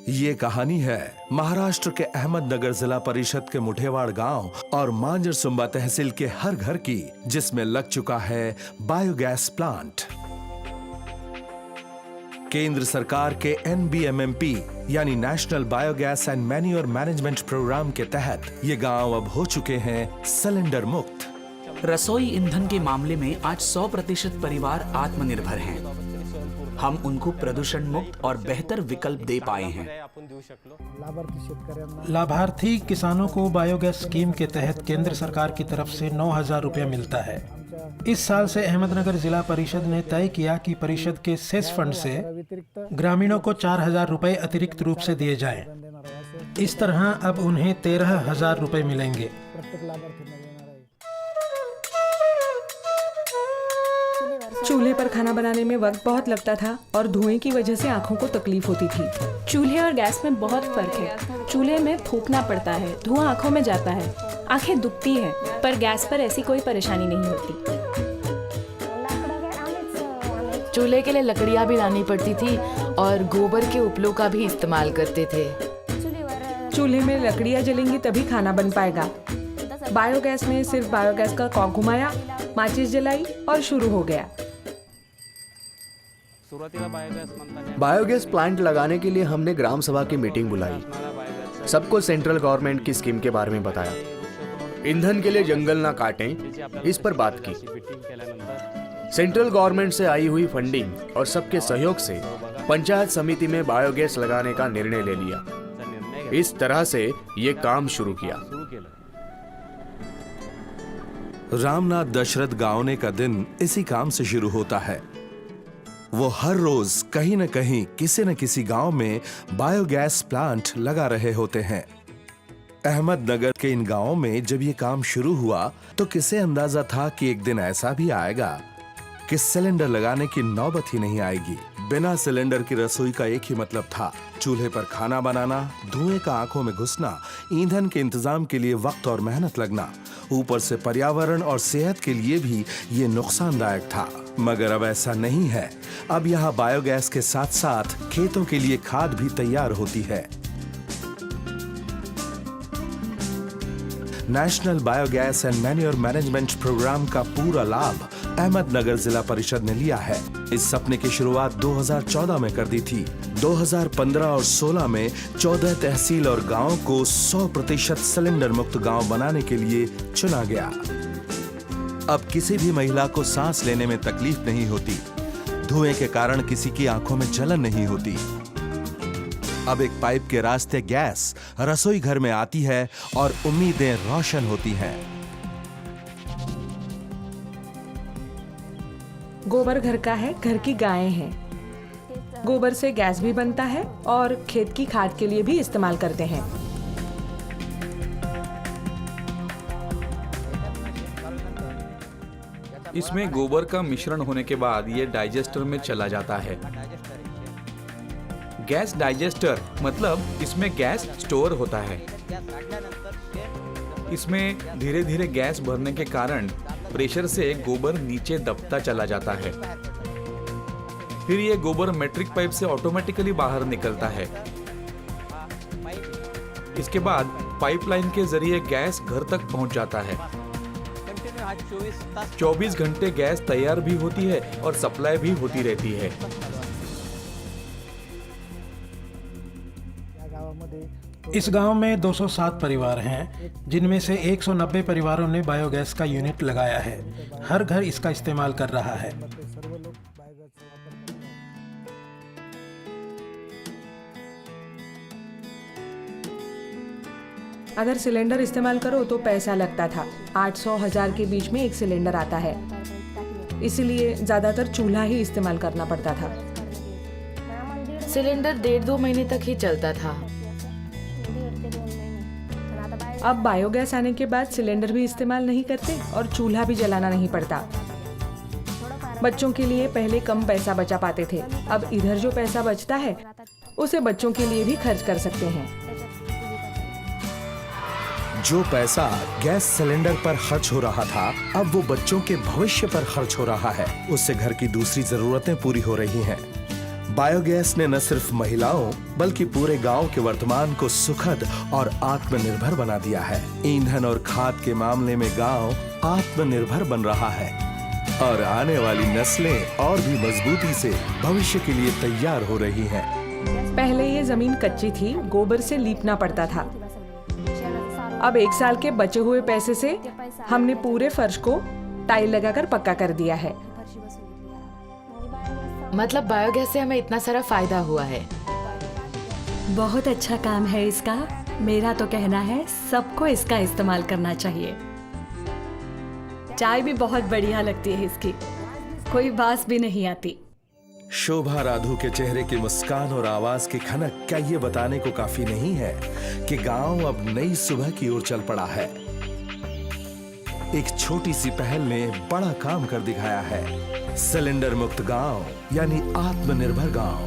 ये कहानी है महाराष्ट्र के अहमदनगर जिला परिषद के मुठेवाड़ गांव और मांजरसुंबा तहसील के हर घर की, जिसमें लग चुका है बायोगैस प्लांट। केंद्र सरकार के NBMMP यानी national biogas and manure management programme के तहत ये गांव अब हो चुके हैं सिलेंडर मुक्त। रसोई ईंधन के मामले में आज 100% परिवार आत्मनिर्भर हैं। हम उनको प्रदूषण मुक्त और बेहतर विकल्प दे पाए हैं। लाभार्थी किसानों को बायोगैस स्कीम के तहत केंद्र सरकार की तरफ से 9,000 रुपये मिलता है। इस साल से अहमदनगर जिला परिषद ने तय किया कि परिषद के सेस फंड से ग्रामीणों को 4,000 रुपये अतिरिक्त रूप से दिए जाएं। इस तरह अब उन्हें 13,000 रुपये मिलेंगे। चूल्हे पर खाना बनाने में वक्त बहुत लगता था और धुएं की वजह से आंखों को तकलीफ होती थी। चूल्हे और गैस में बहुत फर्क है। चूल्हे में फूंकना पड़ता है, धुआं आंखों में जाता है, आंखें दुखती हैं, पर गैस पर ऐसी कोई परेशानी नहीं होती। चूल्हे के लिए लकड़ियाँ भी लानी पड़ती थी और गोबर के उपलों का भी इस्तेमाल करते थे। चूल्हे में लकड़ियाँ जलेंगी तभी खाना बन पाएगा। बायोगैस में सिर्फ बायोगैस का कॉक घुमाया, माचिस जलाई और शुरू हो गया। बायोगैस प्लांट लगाने के लिए हमने ग्राम सभा की मीटिंग बुलाई। सबको सेंट्रल गवर्नमेंट की स्कीम के बारे में बताया। ईंधन के लिए जंगल ना काटें, इस पर बात की। सेंट्रल गवर्नमेंट से आई हुई फंडिंग और सबके सहयोग से पंचायत समिति में बायोगैस लगाने का निर्णय ले लिया। इस तरह से ये काम शुरू किया। रामनाथ दशरथ गाँवने का दिन इसी काम से शुरू होता है। वो हर रोज कहीं न कहीं किसी न किसी गांव में बायोगैस प्लांट लगा रहे होते हैं। अहमदनगर के इन गांवों में जब ये काम शुरू हुआ तो किसे अंदाजा था कि एक दिन ऐसा भी आएगा कि सिलेंडर लगाने की नौबत ही नहीं आएगी। बिना सिलेंडर की रसोई का एक ही मतलब था, चूल्हे पर खाना बनाना, धुएं का आंखों में घुसना, ईंधन के इंतजाम के लिए वक्त और मेहनत लगना, ऊपर से पर्यावरण और सेहत के लिए भी ये नुकसानदायक था। मगर अब ऐसा नहीं है। अब यहाँ बायोगैस के साथ साथ खेतों के लिए खाद भी तैयार होती है। National biogas and manure management programme का पूरा लाभ अहमदनगर जिला परिषद ने लिया है। इस सपने की शुरुआत 2014 में कर दी थी। 2015 और 16 में 14 तहसील और गांव को 100% सिलेंडर मुक्त गांव बनाने के लिए चुना गया। अब किसी भी महिला को सांस लेने में तकलीफ नहीं होती, धुएं के कारण किसी की आंखों में जलन नहीं होती। अब एक पाइप के रास्ते गैस रसोई घर में आती है और उम्मीदें रोशन होती हैं। गोबर घर का है, घर की गायें हैं। गोबर से गैस भी बनता है और खेत की खाद के लिए भी इस्तेमाल करते हैं। इसमें गोबर का मिश्रण होने के बाद ये डाइजेस्टर में चला जाता है। गैस डाइजेस्टर मतलब इसमें गैस स्टोर होता है। इसमें धीरे धीरे गैस भरने के कारण प्रेशर से गोबर नीचे दबता चला जाता है। फिर ये गोबर मैट्रिक पाइप से ऑटोमेटिकली बाहर निकलता है। इसके बाद पाइपलाइन के जरिए गैस घर तक पहुंच जाता है। 24 घंटे गैस तैयार भी होती है और सप्लाई भी होती रहती है। इस गांव में 207 परिवार हैं, जिनमें से 190 परिवारों ने बायोगैस का यूनिट लगाया है। हर घर इसका इस्तेमाल कर रहा है। अगर सिलेंडर इस्तेमाल करो तो पैसा लगता था। 800-1000 के बीच में एक सिलेंडर आता है, इसलिए ज्यादातर चूल्हा ही इस्तेमाल करना पड़ता था। सिलेंडर 1.5-2 महीने तक ही चलता था। अब बायोगैस आने के बाद सिलेंडर भी इस्तेमाल नहीं करते और चूल्हा भी जलाना नहीं पड़ता। बच्चों के लिए पहले कम पैसा बचा पाते थे, अब इधर जो पैसा बचता है उसे बच्चों के लिए भी खर्च कर सकते हैं। जो पैसा गैस सिलेंडर पर खर्च हो रहा था, अब वो बच्चों के भविष्य पर खर्च हो रहा है। उससे घर की दूसरी जरूरतें पूरी हो रही हैं। बायोगैस ने न सिर्फ महिलाओं बल्कि पूरे गांव के वर्तमान को सुखद और आत्मनिर्भर बना दिया है। ईंधन और खाद के मामले में गांव आत्मनिर्भर बन रहा है और आने वाली नस्लें और भी मजबूती से भविष्य के लिए तैयार हो रही हैं। पहले ये जमीन कच्ची थी, गोबर से लीपना पड़ता था। अब 1 साल के बचे हुए पैसे से हमने पूरे फर्श को टाइल लगाकर पक्का कर दिया है। मतलब बायोगैस से हमें इतना सारा फायदा हुआ है। बहुत अच्छा काम है इसका। मेरा तो कहना है सबको इसका इस्तेमाल करना चाहिए। चाय भी बहुत बढ़िया लगती है इसकी, कोई बास भी नहीं आती। शोभा राधू के चेहरे की मुस्कान और आवाज की खनक क्या ये बताने को काफी नहीं है कि गांव अब नई सुबह की ओर चल पड़ा है। एक छोटी सी पहल ने बड़ा काम कर दिखाया है। सिलेंडर मुक्त गांव यानी आत्मनिर्भर गांव।